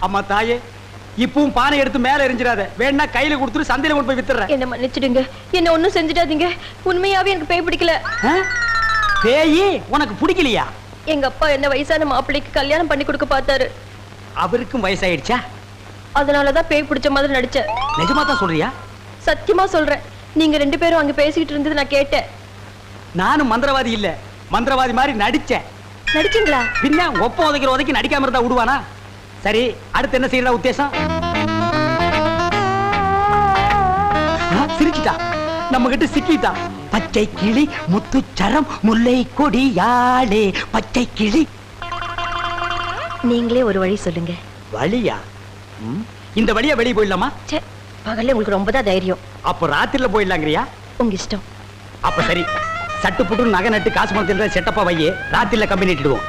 அம்மா தாயே, இப்பவும் பானை எடுத்து மேல எரிஞ்சிடாத. வேணா கையில கொடுத்துட்டு சந்தையில கொண்டு போய் வித்துறேன். என்ன மன்னிச்சிடுங்க, என்ன ஒண்ணும் செஞ்சிடாதீங்க. உண்மையாவே எனக்கு பேய் பிடிக்கல. பேயி உனக்கு பிடிக்கலையா? எங்க அப்பா என்ன வயசான மாப்பிள்ளைக்கு கல்யாணம் பண்ணி கொடுக்க பார்த்தாரு. அவருக்கும் வயசாயிடுச்சா? அதனாலதான் பேய் பிடிச்ச மாதிரி நடிச்சேன். நிஜமா தான் சொல்றியா? சத்தியமா சொல்றேன். நீங்க 2 பேரும் அங்க பேசிக்கிட்டு இருந்தது நான் கேட்டேன். நானும் மந்திரவாதி இல்ல, மந்திரவாதி மாதிரி நடிச்சேன். நடிச்சீங்களா? பின்ன ஒப்ப உதைக்கிற உதைக்கு நடிக்காம இருந்தா விடுவானா? சரி, அடுத்து என்ன செய்யறதா உத்தேசம்? சிரிச்சிட்டா, நம்ம கிட்ட சிக்கிட்டா. பச்சை கிளி முத்துச்சரம் முல்லை கொடியாளே பச்சை கிளி. நீங்களே ஒரு வழி சொல்லுங்க. வழியா? இந்த வழியா வெளியே போயிடலாமா? பகல்ல உங்களுக்கு ரொம்ப தான் தைரியம். அப்ப ராத்திரில போயிடலாங்கிறியா? உங்க இஷ்டம். அப்ப சரி, சட்டு புட்டு நகை நட்டு காசு பணத்தில் செட்டப்பா வையே, ராத்திரில கம்பெனி இட்டுடுவோம்.